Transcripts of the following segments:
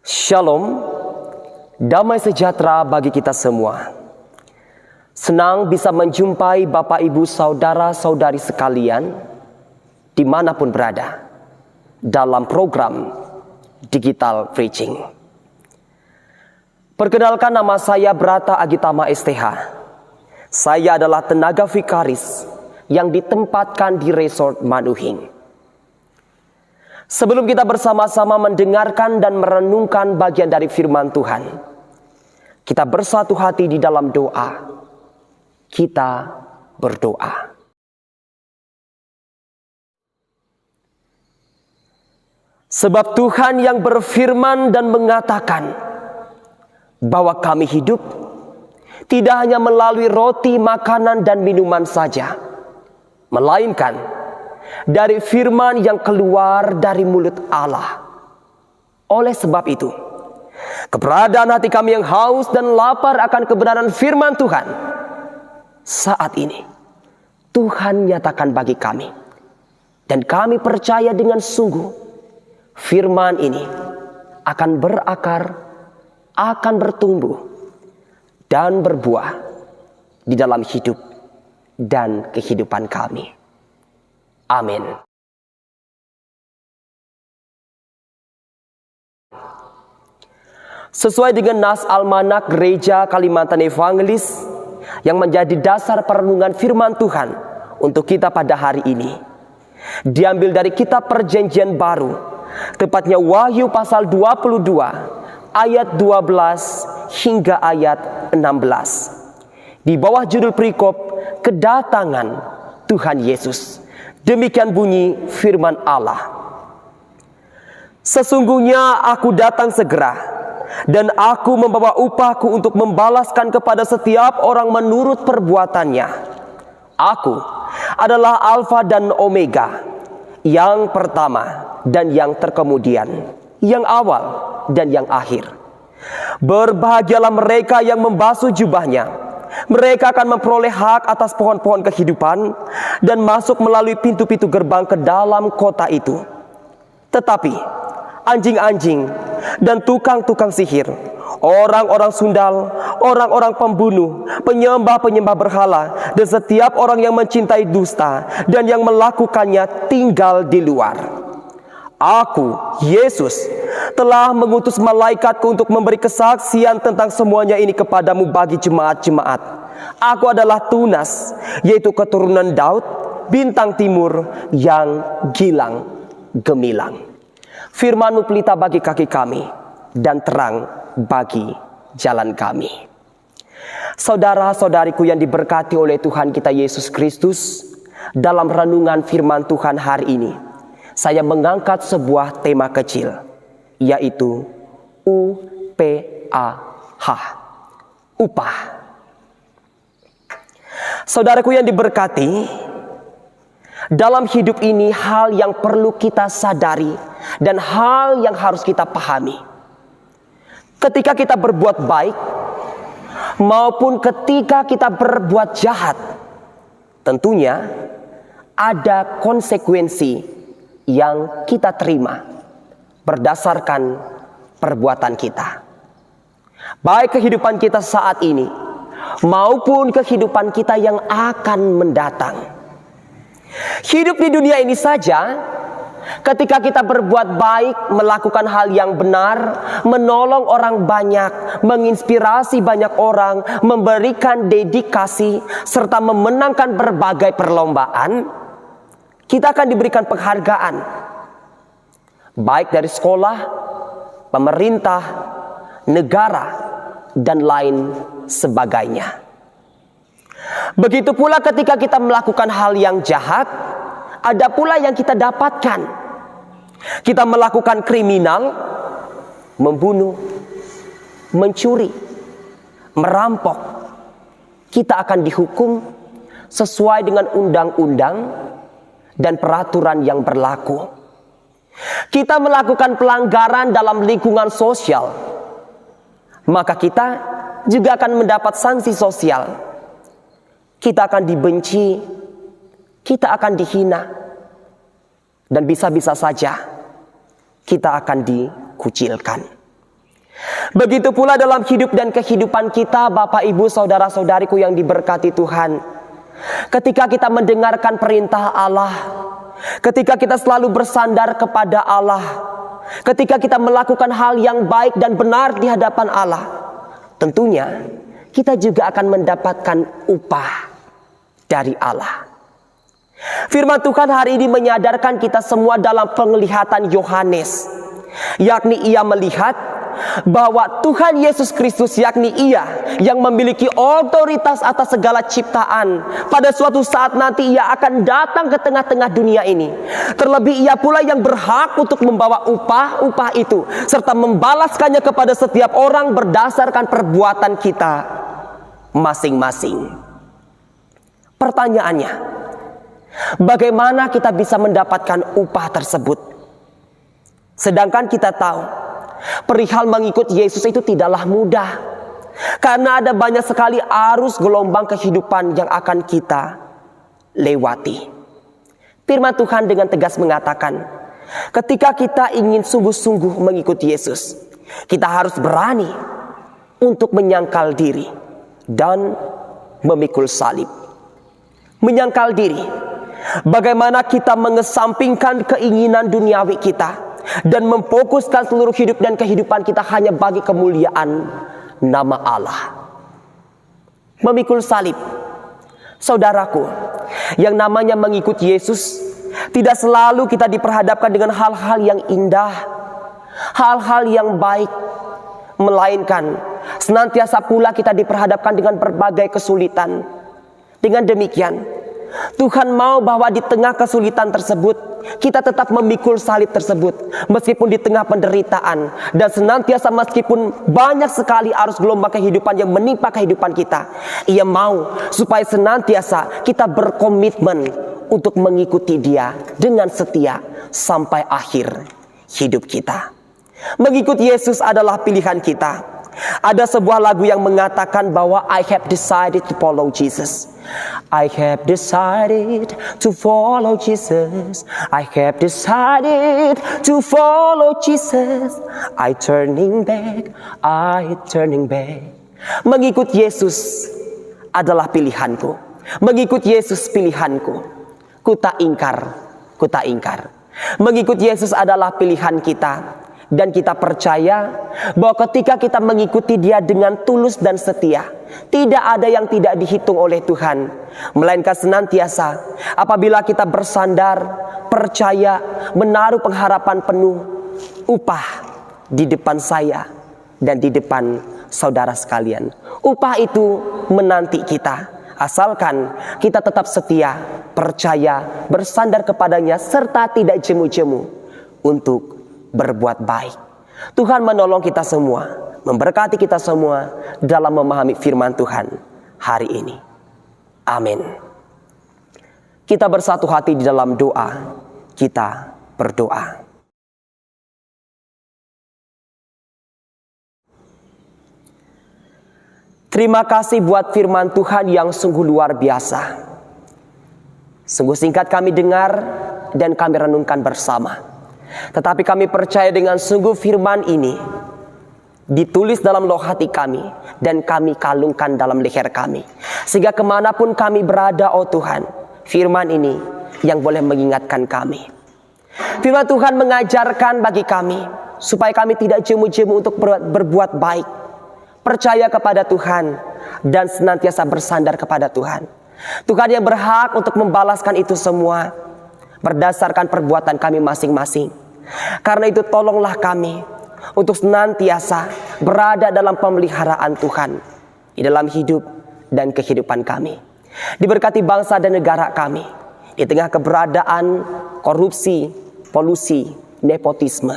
Shalom, damai sejahtera bagi kita semua. Senang bisa menjumpai Bapak Ibu Saudara-saudari sekalian dimanapun berada dalam program Digital Preaching. Perkenalkan, nama saya Brata Agitama STH. Saya adalah tenaga vikaris yang ditempatkan di Resort Manuhing. Sebelum kita bersama-sama mendengarkan dan merenungkan bagian dari firman Tuhan, kita bersatu hati di dalam doa. Kita berdoa. Sebab Tuhan yang berfirman dan mengatakan bahwa kami hidup tidak hanya melalui roti, makanan, dan minuman saja, melainkan dari firman yang keluar dari mulut Allah. Oleh sebab itu, keberadaan hati kami yang haus dan lapar akan kebenaran firman Tuhan, saat ini Tuhan nyatakan bagi kami, dan kami percaya dengan sungguh firman ini akan berakar, akan bertumbuh dan berbuah di dalam hidup dan kehidupan kami. Amin. Sesuai dengan nas almanak Gereja Kalimantan Evangelis yang menjadi dasar perenungan firman Tuhan untuk kita pada hari ini, diambil dari kitab Perjanjian Baru, tepatnya Wahyu pasal 22 ayat 12 hingga ayat 16. Di bawah judul perikop kedatangan Tuhan Yesus. Demikian bunyi firman Allah. Sesungguhnya aku datang segera, dan aku membawa upahku untuk membalaskan kepada setiap orang menurut perbuatannya. Aku adalah Alfa dan Omega, yang pertama dan yang terkemudian, yang awal dan yang akhir. Berbahagialah mereka yang membasuh jubahnya. Mereka akan memperoleh hak atas pohon-pohon kehidupan dan masuk melalui pintu-pintu gerbang ke dalam kota itu. Tetapi anjing-anjing dan tukang-tukang sihir, orang-orang sundal, orang-orang pembunuh, penyembah-penyembah berhala, dan setiap orang yang mencintai dusta dan yang melakukannya tinggal di luar. Aku, Yesus, telah mengutus malaikatku untuk memberi kesaksian tentang semuanya ini kepadamu bagi jemaat-jemaat. Aku adalah Tunas, yaitu keturunan Daud, bintang timur yang gilang gemilang. Firman-Mu pelita bagi kaki kami dan terang bagi jalan kami. Saudara-saudariku yang diberkati oleh Tuhan kita Yesus Kristus, dalam renungan firman Tuhan hari ini, saya mengangkat sebuah tema kecil, yaitu UPAH, upah. Saudaraku yang diberkati, dalam hidup ini hal yang perlu kita sadari dan hal yang harus kita pahami. Ketika kita berbuat baik maupun ketika kita berbuat jahat, tentunya ada konsekuensi yang kita terima berdasarkan perbuatan kita. Baik kehidupan kita saat ini maupun kehidupan kita yang akan mendatang. Hidup di dunia ini saja, ketika kita berbuat baik, melakukan hal yang benar, menolong orang banyak, menginspirasi banyak orang, memberikan dedikasi, serta memenangkan berbagai perlombaan, kita akan diberikan penghargaan, baik dari sekolah, pemerintah, negara, dan lain sebagainya. Begitu pula ketika kita melakukan hal yang jahat, ada pula yang kita dapatkan. Kita melakukan kriminal, membunuh, mencuri, merampok, kita akan dihukum sesuai dengan undang-undang dan peraturan yang berlaku. Kita melakukan pelanggaran dalam lingkungan sosial, maka kita juga akan mendapat sanksi sosial. Kita akan dibenci, kita akan dihina, dan bisa-bisa saja kita akan dikucilkan. Begitu pula dalam hidup dan kehidupan kita, Bapak, Ibu, saudara-saudariku yang diberkati Tuhan. Ketika kita mendengarkan perintah Allah, ketika kita selalu bersandar kepada Allah, ketika kita melakukan hal yang baik dan benar di hadapan Allah, tentunya kita juga akan mendapatkan upah dari Allah. Firman Tuhan hari ini menyadarkan kita semua dalam penglihatan Yohanes, yakni ia melihat bahwa Tuhan Yesus Kristus, yakni ia yang memiliki otoritas atas segala ciptaan, pada suatu saat nanti ia akan datang ke tengah-tengah dunia ini. Terlebih ia pula yang berhak untuk membawa upah itu, serta membalaskannya kepada setiap orang berdasarkan perbuatan kita masing-masing. Pertanyaannya, bagaimana kita bisa mendapatkan upah tersebut? Sedangkan kita tahu perihal mengikut Yesus itu tidaklah mudah, karena ada banyak sekali arus gelombang kehidupan yang akan kita lewati. Firman Tuhan dengan tegas mengatakan, ketika kita ingin sungguh-sungguh mengikuti Yesus, kita harus berani untuk menyangkal diri dan memikul salib. Menyangkal diri, bagaimana kita mengesampingkan keinginan duniawi kita dan memfokuskan seluruh hidup dan kehidupan kita hanya bagi kemuliaan nama Allah. Memikul salib, saudaraku, yang namanya mengikuti Yesus, tidak selalu kita diperhadapkan dengan hal-hal yang indah, hal-hal yang baik, melainkan senantiasa pula kita diperhadapkan dengan berbagai kesulitan. Dengan demikian, Tuhan mau bahwa di tengah kesulitan tersebut kita tetap memikul salib tersebut, meskipun di tengah penderitaan, dan senantiasa meskipun banyak sekali arus gelombang kehidupan yang menimpa kehidupan kita. Ia mau supaya senantiasa kita berkomitmen untuk mengikuti Dia dengan setia sampai akhir hidup kita. Mengikuti Yesus adalah pilihan kita. Ada sebuah lagu yang mengatakan bahwa I have decided to follow Jesus. I have decided to follow Jesus. I have decided to follow Jesus. I turning back. Mengikut Yesus adalah pilihanku. Mengikut Yesus pilihanku. Ku tak ingkar. Mengikut Yesus adalah pilihan kita. Dan kita percaya bahwa ketika kita mengikuti Dia dengan tulus dan setia, tidak ada yang tidak dihitung oleh Tuhan, melainkan senantiasa apabila kita bersandar, percaya, menaruh pengharapan penuh, upah di depan saya dan di depan saudara sekalian. Upah itu menanti kita, asalkan kita tetap setia, percaya, bersandar kepadanya, serta tidak jemu-jemu untuk berbuat baik. Tuhan menolong kita semua, memberkati kita semua dalam memahami firman Tuhan hari ini. Amin. Kita bersatu hati di dalam doa. Kita berdoa. Terima kasih buat firman Tuhan yang sungguh luar biasa. Sungguh singkat kami dengar dan kami renungkan bersama. Tetapi kami percaya dengan sungguh firman ini ditulis dalam loh hati kami dan kami kalungkan dalam leher kami, sehingga kemanapun kami berada, oh Tuhan, firman ini yang boleh mengingatkan kami. Firman Tuhan mengajarkan bagi kami supaya kami tidak jemu-jemu untuk berbuat baik, percaya kepada Tuhan dan senantiasa bersandar kepada Tuhan. Tuhan yang berhak untuk membalaskan itu semua berdasarkan perbuatan kami masing-masing. Karena itu tolonglah kami untuk senantiasa berada dalam pemeliharaan Tuhan di dalam hidup dan kehidupan kami. Diberkati bangsa dan negara kami di tengah keberadaan korupsi, polusi, nepotisme.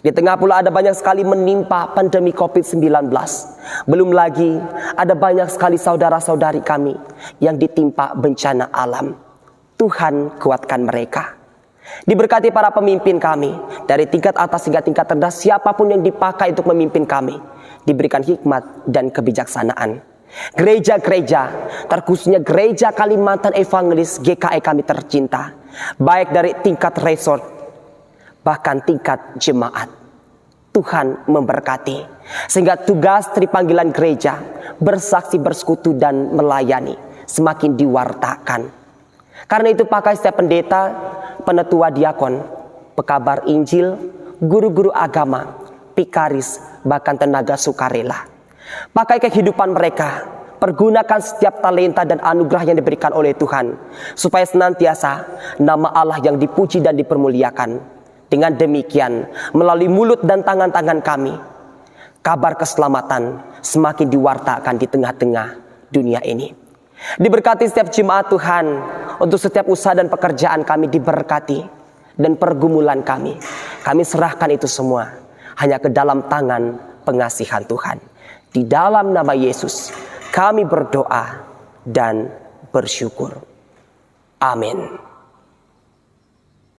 Di tengah pula ada banyak sekali menimpa pandemi COVID-19. Belum lagi ada banyak sekali saudara-saudari kami yang ditimpa bencana alam. Tuhan kuatkan mereka. Diberkati para pemimpin kami, dari tingkat atas hingga tingkat rendah, siapapun yang dipakai untuk memimpin kami, diberikan hikmat dan kebijaksanaan. Gereja-gereja, terkhususnya gereja Kalimantan Evangelis GKE kami tercinta, baik dari tingkat resort, bahkan tingkat jemaat. Tuhan memberkati. Sehingga tugas dari panggilan gereja, bersaksi, bersekutu, dan melayani, semakin diwartakan. Karena itu pakai setiap pendeta, penetua diakon, pekabar Injil, guru-guru agama, pikaris, bahkan tenaga sukarela. Pakai kehidupan mereka, pergunakan setiap talenta dan anugerah yang diberikan oleh Tuhan, supaya senantiasa nama Allah yang dipuji dan dipermuliakan. Dengan demikian, melalui mulut dan tangan-tangan kami, kabar keselamatan semakin diwartakan di tengah-tengah dunia ini. Diberkati setiap jemaat Tuhan, untuk setiap usaha dan pekerjaan kami diberkati, dan pergumulan kami serahkan itu semua hanya ke dalam tangan pengasihan Tuhan. Di dalam nama Yesus kami berdoa dan bersyukur. Amin.